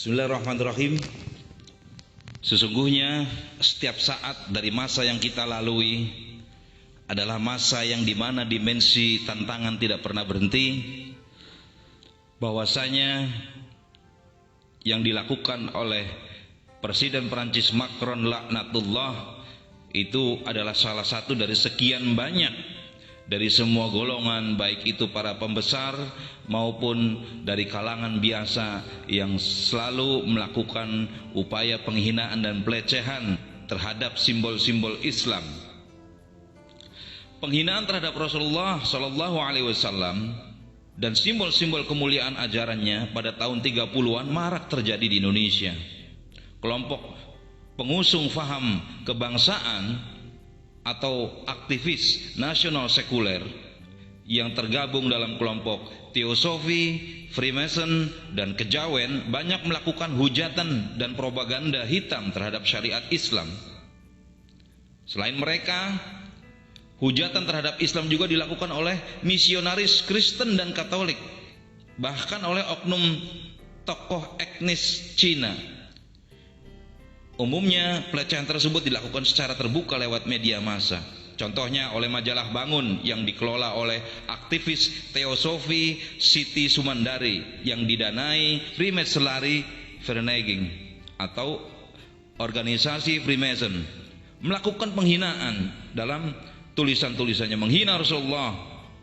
Bismillahirrahmanirrahim. Sesungguhnya setiap saat dari masa yang kita lalui adalah masa yang dimana dimensi tantangan tidak pernah berhenti. Bahwasanya yang dilakukan oleh Presiden Prancis Macron laknatullah itu adalah salah satu dari sekian banyak dari semua golongan, baik itu para pembesar maupun dari kalangan biasa yang selalu melakukan upaya penghinaan dan pelecehan terhadap simbol-simbol Islam. Penghinaan terhadap Rasulullah Shallallahu Alaihi Wasallam dan simbol-simbol kemuliaan ajarannya pada tahun 30-an marak terjadi di Indonesia. Kelompok pengusung faham kebangsaan atau aktivis nasional sekuler yang tergabung dalam kelompok teosofi, Freemason, dan kejawen banyak melakukan hujatan dan propaganda hitam terhadap syariat Islam. Selain mereka, hujatan terhadap Islam juga dilakukan oleh misionaris Kristen dan Katolik, bahkan oleh oknum tokoh etnis Cina. Umumnya pelecehan tersebut dilakukan secara terbuka lewat media massa. Contohnya oleh majalah Bangun yang dikelola oleh aktivis teosofi Siti Sumandari yang didanai Freemasonry Vereniging atau organisasi Freemason, melakukan penghinaan dalam tulisan-tulisannya, menghina Rasulullah,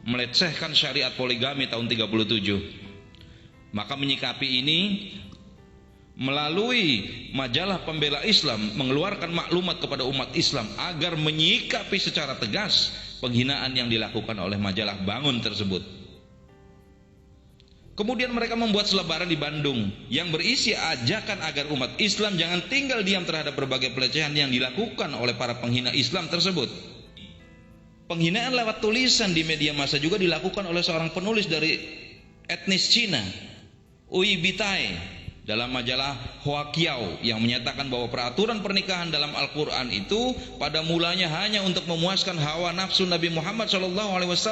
melecehkan syariat poligami tahun 37. Maka menyikapi ini, melalui majalah Pembela Islam mengeluarkan maklumat kepada umat Islam agar menyikapi secara tegas penghinaan yang dilakukan oleh majalah Bangun tersebut. Kemudian mereka membuat selebaran di Bandung yang berisi ajakan agar umat Islam jangan tinggal diam terhadap berbagai pelecehan yang dilakukan oleh para penghina Islam tersebut. Penghinaan lewat tulisan di media massa juga dilakukan oleh seorang penulis dari etnis Cina, Ui Bitai, dalam majalah Huaqiao yang menyatakan bahwa peraturan pernikahan dalam Al-Quran itu pada mulanya hanya untuk memuaskan hawa nafsu Nabi Muhammad SAW.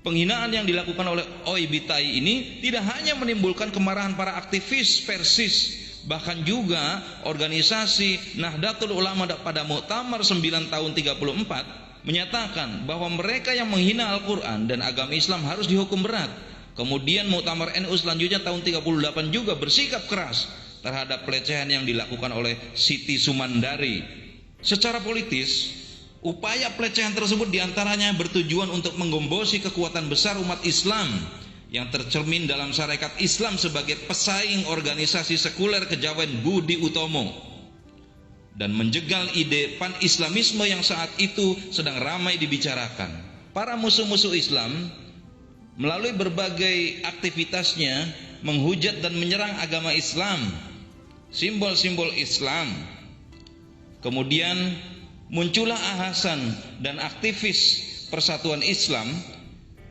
Penghinaan yang dilakukan oleh Oi Bitai ini tidak hanya menimbulkan kemarahan para aktivis Persis, bahkan juga organisasi Nahdlatul Ulama pada Muktamar 9 tahun 34 menyatakan bahwa mereka yang menghina Al-Quran dan agama Islam harus dihukum berat. Kemudian Muktamar NU selanjutnya tahun 38 juga bersikap keras terhadap pelecehan yang dilakukan oleh Siti Sumandari. Secara politis, upaya pelecehan tersebut diantaranya bertujuan untuk menggombosi kekuatan besar umat Islam yang tercermin dalam Sarekat Islam sebagai pesaing organisasi sekuler kejawen Budi Utomo dan menjegal ide pan-islamisme yang saat itu sedang ramai dibicarakan. Para musuh-musuh Islam melalui berbagai aktivitasnya menghujat dan menyerang agama Islam, simbol-simbol Islam. Kemudian muncullah Ahasan dan aktivis Persatuan Islam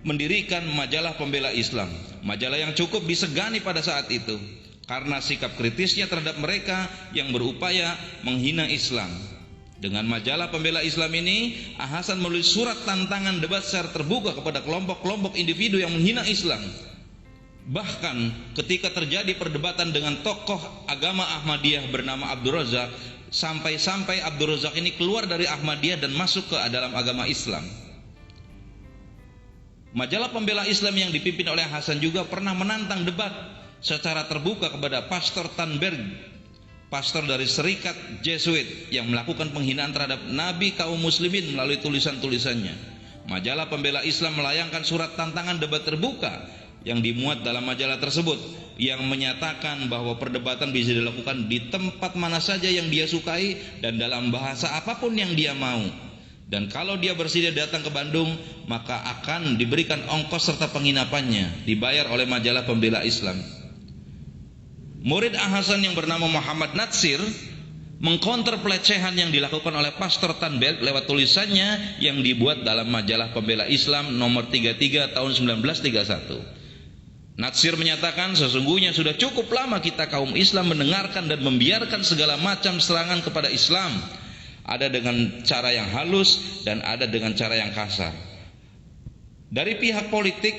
mendirikan majalah Pembela Islam, majalah yang cukup disegani pada saat itu karena sikap kritisnya terhadap mereka yang berupaya menghina Islam. Dengan majalah Pembela Islam ini, Ahasan menulis surat tantangan debat secara terbuka kepada kelompok-kelompok individu yang menghina Islam. Bahkan ketika terjadi perdebatan dengan tokoh agama Ahmadiyah bernama Abdul Razak, sampai-sampai Abdul Razak ini keluar dari Ahmadiyah dan masuk ke dalam agama Islam. Majalah Pembela Islam yang dipimpin oleh Ahasan juga pernah menantang debat secara terbuka kepada Pastor Tanberg, pastor dari Serikat Jesuit yang melakukan penghinaan terhadap Nabi kaum muslimin melalui tulisan-tulisannya. Majalah Pembela Islam melayangkan surat tantangan debat terbuka yang dimuat dalam majalah tersebut yang menyatakan bahwa perdebatan bisa dilakukan di tempat mana saja yang dia sukai dan dalam bahasa apapun yang dia mau. Dan kalau dia bersedia datang ke Bandung, maka akan diberikan ongkos serta penginapannya dibayar oleh majalah Pembela Islam. Murid Ahasan yang bernama Muhammad Natsir mengkonter pelecehan yang dilakukan oleh Pastor Tanberg lewat tulisannya yang dibuat dalam majalah Pembela Islam nomor 33 tahun 1931. Natsir menyatakan sesungguhnya sudah cukup lama kita kaum Islam mendengarkan dan membiarkan segala macam serangan kepada Islam, ada dengan cara yang halus dan ada dengan cara yang kasar. Dari pihak politik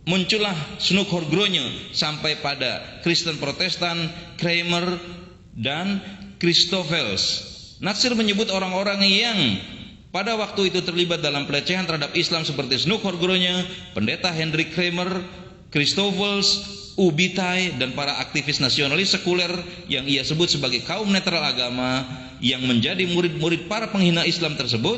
muncullah Snoeck-Groningen sampai pada Kristen Protestan, Kramer dan Christoffels. Natsir menyebut orang-orang yang pada waktu itu terlibat dalam pelecehan terhadap Islam seperti Snoeck-Groningen, pendeta Hendrik Kramer, Christoffels, Ubitai, dan para aktivis nasionalis sekuler yang ia sebut sebagai kaum netral agama yang menjadi murid-murid para penghina Islam tersebut.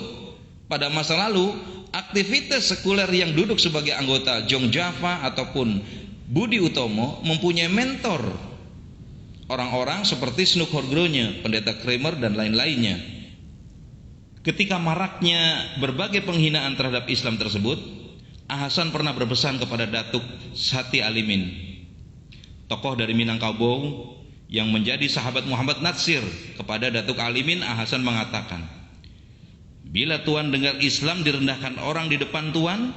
Pada masa lalu, aktivitas sekuler yang duduk sebagai anggota Jong Java ataupun Budi Utomo mempunyai mentor orang-orang seperti Snoeck-Groningen, pendeta Kramer, dan lain-lainnya. Ketika maraknya berbagai penghinaan terhadap Islam tersebut, Hasan pernah berpesan kepada Datuk Sati Alimin, tokoh dari Minangkabau yang menjadi sahabat Muhammad Natsir. Kepada Datuk Alimin, Hasan mengatakan, bila Tuan dengar Islam direndahkan orang di depan Tuan,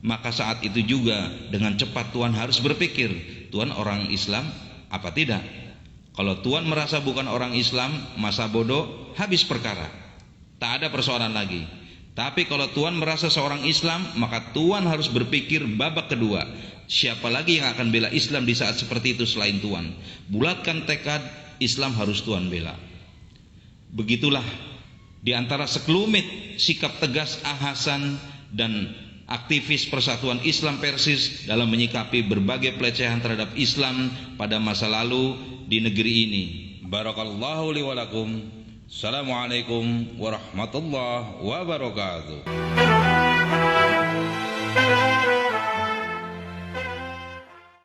maka saat itu juga dengan cepat Tuan harus berpikir, Tuan orang Islam apa tidak? Kalau Tuan merasa bukan orang Islam, masa bodoh, habis perkara, tak ada persoalan lagi. Tapi kalau Tuan merasa seorang Islam, maka Tuan harus berpikir babak kedua, siapa lagi yang akan bela Islam di saat seperti itu selain Tuan? Bulatkan tekad, Islam harus Tuan bela. Begitulah di antara sekelumit sikap tegas Hasan dan aktivis Persatuan Islam Persis dalam menyikapi berbagai pelecehan terhadap Islam pada masa lalu di negeri ini. Barakallahu li wa lakum. Assalamualaikum warahmatullahi wabarakatuh.